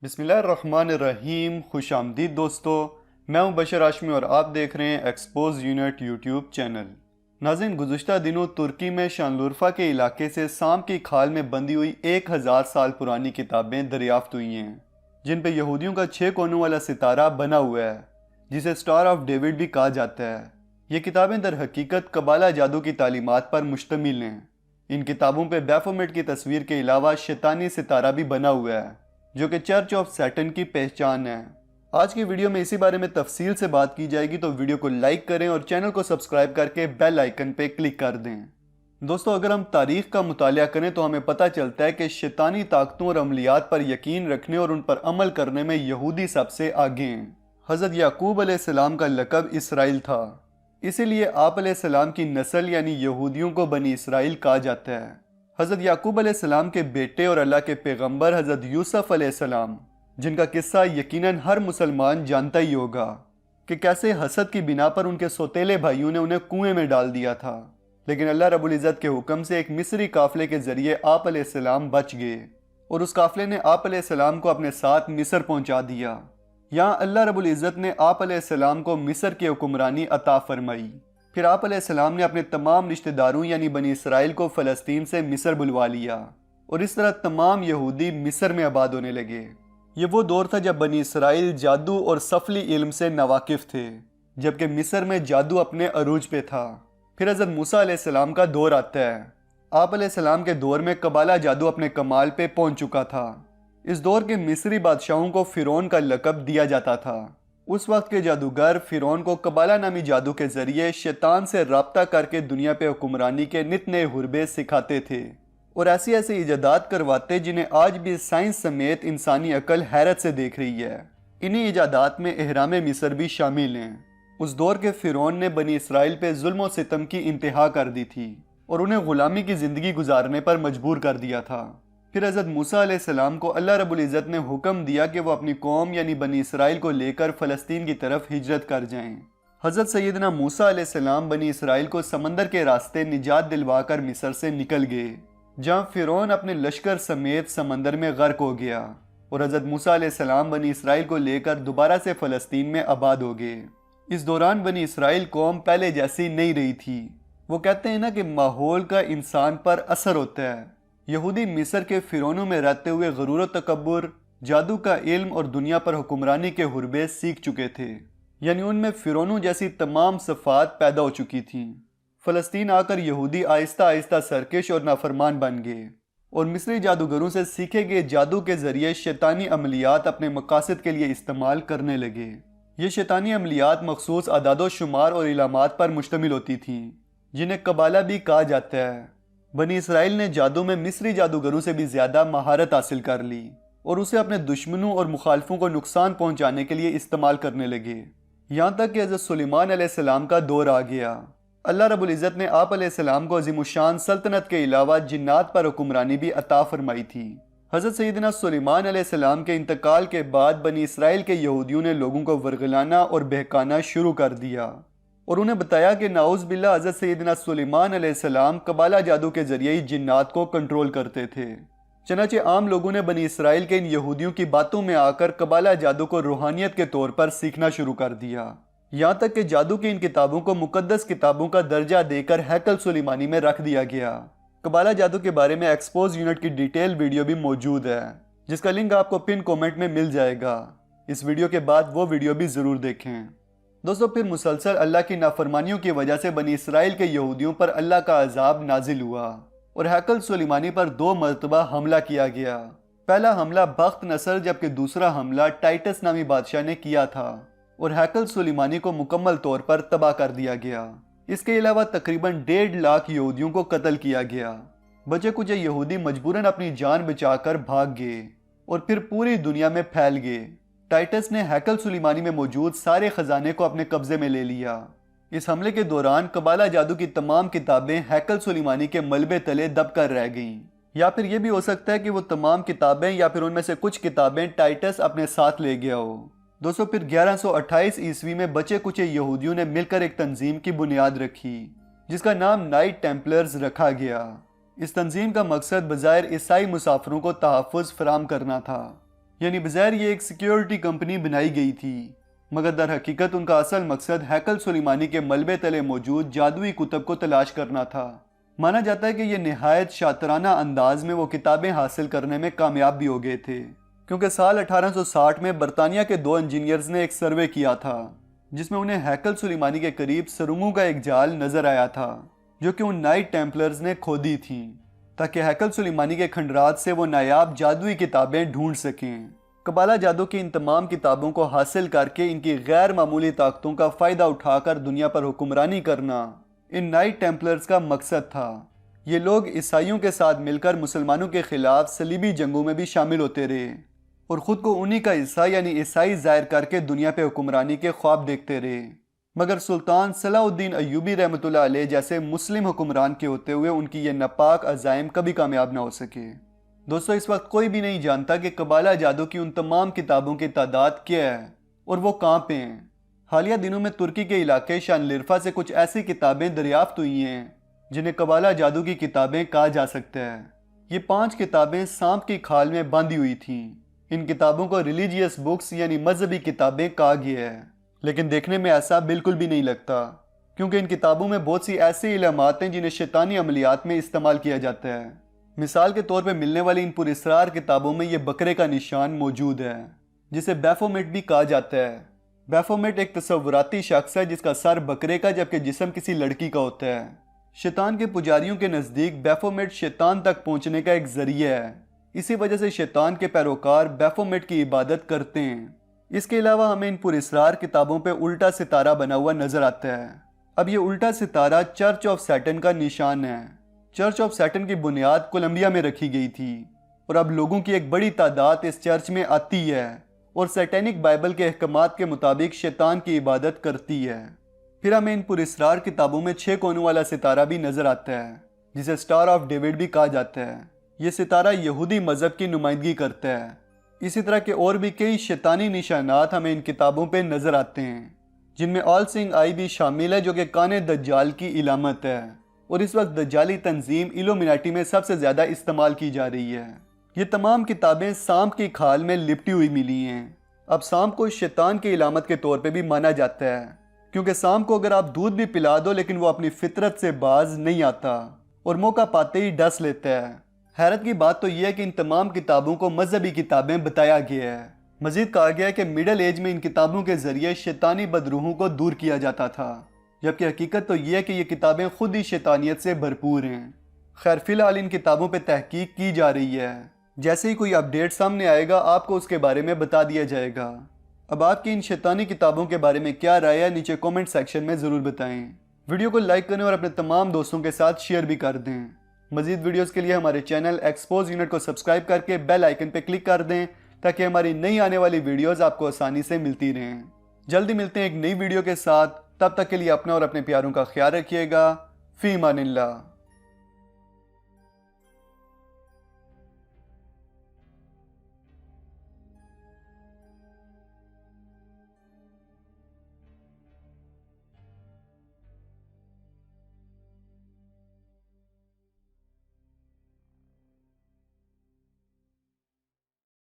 بسم اللہ الرحمن الرحیم، خوش آمدید دوستو، میں ہوں بشر ہاشمی اور آپ دیکھ رہے ہیں ایکسپوز یونٹ یوٹیوب چینل۔ ناظرین، گزشتہ دنوں ترکی میں شانلورفا کے علاقے سے سام کی کھال میں بندھی ہوئی 1000 سال پرانی کتابیں دریافت ہوئی ہیں، جن پہ یہودیوں کا 6 کونوں والا ستارہ بنا ہوا ہے، جسے سٹار آف ڈیوڈ بھی کہا جاتا ہے۔ یہ کتابیں در حقیقت قبالہ جادو کی تعلیمات پر مشتمل ہیں۔ ان کتابوں پہ بیفومیٹ کی تصویر کے علاوہ شیطانی ستارہ بھی بنا ہوا ہے، جو کہ چرچ آف سیٹن کی پہچان ہے۔ آج کی ویڈیو میں اسی بارے میں تفصیل سے بات کی جائے گی، تو ویڈیو کو لائک کریں اور چینل کو سبسکرائب کر کے بیل آئیکن پہ کلک کر دیں۔ دوستو، اگر ہم تاریخ کا مطالعہ کریں تو ہمیں پتہ چلتا ہے کہ شیطانی طاقتوں اور عملیات پر یقین رکھنے اور ان پر عمل کرنے میں یہودی سب سے آگے ہیں۔ حضرت یعقوب علیہ السلام کا لقب اسرائیل تھا، اسی لیے آپ علیہ السلام کی نسل یعنی یہودیوں کو بنی اسرائیل کہا جاتا ہے۔ حضرت یعقوب علیہ السلام کے بیٹے اور اللہ کے پیغمبر حضرت یوسف علیہ السلام، جن کا قصہ یقیناً ہر مسلمان جانتا ہی ہوگا کہ کیسے حسد کی بنا پر ان کے سوتیلے بھائیوں نے انہیں کنویں میں ڈال دیا تھا، لیکن اللہ رب العزت کے حکم سے ایک مصری قافلے کے ذریعے آپ علیہ السلام بچ گئے، اور اس قافلے نے آپ علیہ السلام کو اپنے ساتھ مصر پہنچا دیا۔ یہاں اللہ رب العزت نے آپ علیہ السلام کو مصر کی حکمرانی عطا فرمائی۔ پھر آپ علیہ السلام نے اپنے تمام رشتہ داروں یعنی بنی اسرائیل کو فلسطین سے مصر بلوا لیا، اور اس طرح تمام یہودی مصر میں آباد ہونے لگے۔ یہ وہ دور تھا جب بنی اسرائیل جادو اور سفلی علم سے ناواقف تھے، جبکہ مصر میں جادو اپنے عروج پہ تھا۔ پھر حضرت موسیٰ علیہ السلام کا دور آتا ہے۔ آپ علیہ السلام کے دور میں قبالہ جادو اپنے کمال پہ پہنچ چکا تھا۔ اس دور کے مصری بادشاہوں کو فرعون کا لقب دیا جاتا تھا۔ اس وقت کے جادوگر فرعون کو قبالہ نامی جادو کے ذریعے شیطان سے رابطہ کر کے دنیا پہ حکمرانی کے نت نئے حربے سکھاتے تھے، اور ایسی ایجادات کرواتے جنہیں آج بھی سائنس سمیت انسانی عقل حیرت سے دیکھ رہی ہے۔ انہی ایجادات میں اہرام مصر بھی شامل ہیں۔ اس دور کے فرعون نے بنی اسرائیل پہ ظلم و ستم کی انتہا کر دی تھی، اور انہیں غلامی کی زندگی گزارنے پر مجبور کر دیا تھا۔ پھر حضرت موسیٰ علیہ السلام کو اللہ رب العزت نے حکم دیا کہ وہ اپنی قوم یعنی بنی اسرائیل کو لے کر فلسطین کی طرف ہجرت کر جائیں۔ حضرت سیدنا موسیٰ علیہ السلام بنی اسرائیل کو سمندر کے راستے نجات دلوا کر مصر سے نکل گئے، جہاں فرعون اپنے لشکر سمیت سمندر میں غرق ہو گیا، اور حضرت موسیٰ علیہ السلام بنی اسرائیل کو لے کر دوبارہ سے فلسطین میں آباد ہو گئے۔ اس دوران بنی اسرائیل قوم پہلے جیسی نہیں رہی تھی۔ وہ کہتے ہیں نا کہ ماحول کا انسان پر اثر ہوتا ہے۔ یہودی مصر کے فرعونوں میں رہتے ہوئے غرور و تکبر، جادو کا علم اور دنیا پر حکمرانی کے حربے سیکھ چکے تھے، یعنی ان میں فرعونوں جیسی تمام صفات پیدا ہو چکی تھیں۔ فلسطین آ کر یہودی آہستہ آہستہ سرکش اور نافرمان بن گئے، اور مصری جادوگروں سے سیکھے گئے جادو کے ذریعے شیطانی عملیات اپنے مقاصد کے لیے استعمال کرنے لگے۔ یہ شیطانی عملیات مخصوص اعداد و شمار اور علامات پر مشتمل ہوتی تھیں، جنہیں قبالہ بھی کہا جاتا ہے۔ بنی اسرائیل نے جادو میں مصری جادوگروں سے بھی زیادہ مہارت حاصل کر لی، اور اسے اپنے دشمنوں اور مخالفوں کو نقصان پہنچانے کے لیے استعمال کرنے لگے، یہاں تک کہ حضرت سلیمان علیہ السلام کا دور آ گیا۔ اللہ رب العزت نے آپ علیہ السلام کو عظیم الشان سلطنت کے علاوہ جنات پر حکمرانی بھی عطا فرمائی تھی۔ حضرت سیدنا سلیمان علیہ السلام کے انتقال کے بعد بنی اسرائیل کے یہودیوں نے لوگوں کو ورغلانا اور بہکانا شروع کر دیا، اور انہیں بتایا کہ نعوذ باللہ حضرت سیدنا سلیمان علیہ السلام قبالہ جادو کے ذریعے ہی جنات کو کنٹرول کرتے تھے۔ چنانچہ عام لوگوں نے بنی اسرائیل کے ان یہودیوں کی باتوں میں آ کر قبالہ جادو کو روحانیت کے طور پر سیکھنا شروع کر دیا، یہاں تک کہ جادو کی ان کتابوں کو مقدس کتابوں کا درجہ دے کر ہیکل سلیمانی میں رکھ دیا گیا۔ قبالہ جادو کے بارے میں ایکسپوز یونٹ کی ڈیٹیل ویڈیو بھی موجود ہے، جس کا لنک آپ کو پن کومنٹ میں مل جائے گا۔ اس ویڈیو کے بعد وہ ویڈیو بھی ضرور دیکھیں۔ دوستو، پھر مسلسل اللہ کی نافرمانیوں کی وجہ سے بنی اسرائیل کے یہودیوں پر اللہ کا عذاب نازل ہوا، اور ہیکل سلیمانی پر 2 مرتبہ حملہ کیا گیا۔ پہلا حملہ بخت نصر جبکہ دوسرا حملہ ٹائٹس نامی بادشاہ نے کیا تھا، اور ہیکل سلیمانی کو مکمل طور پر تباہ کر دیا گیا۔ اس کے علاوہ تقریباً 1.5 لاکھ یہودیوں کو قتل کیا گیا۔ بچے کچھ یہودی مجبوراً اپنی جان بچا کر بھاگ گئے، اور پھر پوری دنیا میں پھیل گئے۔ ٹائٹس نے ہیکل سلیمانی میں موجود سارے خزانے کو اپنے قبضے میں لے لیا۔ اس حملے کے دوران قبالہ جادو کی تمام کتابیں ہیکل سلیمانی کے ملبے تلے دب کر رہ گئیں، یا پھر یہ بھی ہو سکتا ہے کہ وہ تمام کتابیں یا پھر ان میں سے کچھ کتابیں ٹائٹس اپنے ساتھ لے گیا ہو۔ دوستو، پھر 1128 عیسوی میں بچے کچھ یہودیوں نے مل کر ایک تنظیم کی بنیاد رکھی، جس کا نام نائٹ ٹیمپلرز رکھا گیا۔ اس تنظیم کا مقصد بظاہر عیسائی مسافروں کو تحفظ فراہم کرنا تھا، یعنی بظاہر یہ ایک سیکیورٹی کمپنی بنائی گئی تھی، مگر در حقیقت ان کا اصل مقصد ہیکل سلیمانی کے ملبے تلے موجود جادوئی کتب کو تلاش کرنا تھا۔ مانا جاتا ہے کہ یہ نہایت شاطرانہ انداز میں وہ کتابیں حاصل کرنے میں کامیاب بھی ہو گئے تھے، کیونکہ سال 1860 میں برطانیہ کے 2 انجینئرز نے ایک سروے کیا تھا جس میں انہیں ہیکل سلیمانی کے قریب سرنگوں کا ایک جال نظر آیا تھا جو کہ ان نائٹ ٹیمپلرز نے کھودی تھیں تاکہ ہیکل سلیمانی کے کھنڈرات سے وہ نایاب جادوئی کتابیں ڈھونڈ سکیں۔ قبالہ جادو کی ان تمام کتابوں کو حاصل کر کے ان کی غیر معمولی طاقتوں کا فائدہ اٹھا کر دنیا پر حکمرانی کرنا ان نائٹ ٹیمپلرز کا مقصد تھا۔ یہ لوگ عیسائیوں کے ساتھ مل کر مسلمانوں کے خلاف صلیبی جنگوں میں بھی شامل ہوتے رہے اور خود کو انہی کا حصہ یعنی عیسائی ظاہر کر کے دنیا پہ حکمرانی کے خواب دیکھتے رہے، مگر سلطان صلاح الدین ایوبی رحمۃ اللہ علیہ جیسے مسلم حکمران کے ہوتے ہوئے ان کی یہ ناپاک عزائم کبھی کامیاب نہ ہو سکے۔ دوستو، اس وقت کوئی بھی نہیں جانتا کہ قبالہ جادو کی ان تمام کتابوں کی تعداد کیا ہے اور وہ کہاں پہ ہیں۔ حالیہ دنوں میں ترکی کے علاقے شانلرفا سے کچھ ایسی کتابیں دریافت ہوئی ہیں جنہیں قبالہ جادو کی کتابیں کہا جا سکتا ہے۔ یہ 5 کتابیں سانپ کی کھال میں باندھی ہوئی تھیں۔ ان کتابوں کو ریلیجیس بکس یعنی مذہبی کتابیں کہا گیا ہے، لیکن دیکھنے میں ایسا بالکل بھی نہیں لگتا، کیونکہ ان کتابوں میں بہت سی ایسی علامات ہیں جنہیں شیطانی عملیات میں استعمال کیا جاتا ہے۔ مثال کے طور پہ ملنے والی ان پراسرار کتابوں میں یہ بکرے کا نشان موجود ہے جسے بیفومیٹ بھی کہا جاتا ہے۔ بیفومیٹ ایک تصوراتی شخص ہے جس کا سر بکرے کا جبکہ جسم کسی لڑکی کا ہوتا ہے۔ شیطان کے پجاریوں کے نزدیک بیفومیٹ شیطان تک پہنچنے کا ایک ذریعہ ہے، اسی وجہ سے شیطان کے پیروکار بیفومیٹ کی عبادت کرتے ہیں۔ اس کے علاوہ ہمیں ان پراسرار کتابوں پہ الٹا ستارہ بنا ہوا نظر آتا ہے۔ اب یہ الٹا ستارہ چرچ آف سیٹن کا نشان ہے۔ چرچ آف سیٹن کی بنیاد کولمبیا میں رکھی گئی تھی اور اب لوگوں کی ایک بڑی تعداد اس چرچ میں آتی ہے اور سیٹینک بائبل کے احکامات کے مطابق شیطان کی عبادت کرتی ہے۔ پھر ہمیں ان پراسرار کتابوں میں 6 کونوں والا ستارہ بھی نظر آتا ہے جسے سٹار آف ڈیوڈ بھی کہا جاتا ہے۔ یہ ستارہ یہودی مذہب کی نمائندگی کرتا ہے۔ اسی طرح کے اور بھی کئی شیطانی نشانات ہمیں ان کتابوں پہ نظر آتے ہیں، جن میں آل سینگ آئی بھی شامل ہے جو کہ کان دجال کی علامت ہے اور اس وقت دجالی تنظیم ایلومیناٹی میں سب سے زیادہ استعمال کی جا رہی ہے۔ یہ تمام کتابیں سانپ کی کھال میں لپٹی ہوئی ملی ہیں۔ اب سانپ کو شیطان کی علامت کے طور پہ بھی مانا جاتا ہے، کیونکہ سانپ کو اگر آپ دودھ بھی پلا دو لیکن وہ اپنی فطرت سے باز نہیں آتا اور موقع پاتے ہی ڈس لیتا ہے۔ حیرت کی بات تو یہ ہے کہ ان تمام کتابوں کو مذہبی کتابیں بتایا گیا ہے۔ مزید کہا گیا ہے کہ مڈل ایج میں ان کتابوں کے ذریعے شیطانی بدروحوں کو دور کیا جاتا تھا، جبکہ حقیقت تو یہ ہے کہ یہ کتابیں خود ہی شیطانیت سے بھرپور ہیں۔ خیر، فی الحال ان کتابوں پہ تحقیق کی جا رہی ہے۔ جیسے ہی کوئی اپڈیٹ سامنے آئے گا آپ کو اس کے بارے میں بتا دیا جائے گا۔ اب آپ کی ان شیطانی کتابوں کے بارے میں کیا رائے ہے نیچے کومنٹ سیکشن میں ضرور بتائیں۔ ویڈیو کو لائک کریں اور اپنے تمام دوستوں کے ساتھ شیئر بھی کر دیں۔ مزید ویڈیوز کے لیے ہمارے چینل ایکسپوز یونٹ کو سبسکرائب کر کے بیل آئیکن پہ کلک کر دیں تاکہ ہماری نئی آنے والی ویڈیوز آپ کو آسانی سے ملتی رہیں۔ جلدی ملتے ہیں ایک نئی ویڈیو کے ساتھ، تب تک کے لیے اپنا اور اپنے پیاروں کا خیال رکھیے گا۔ فی امان اللہ۔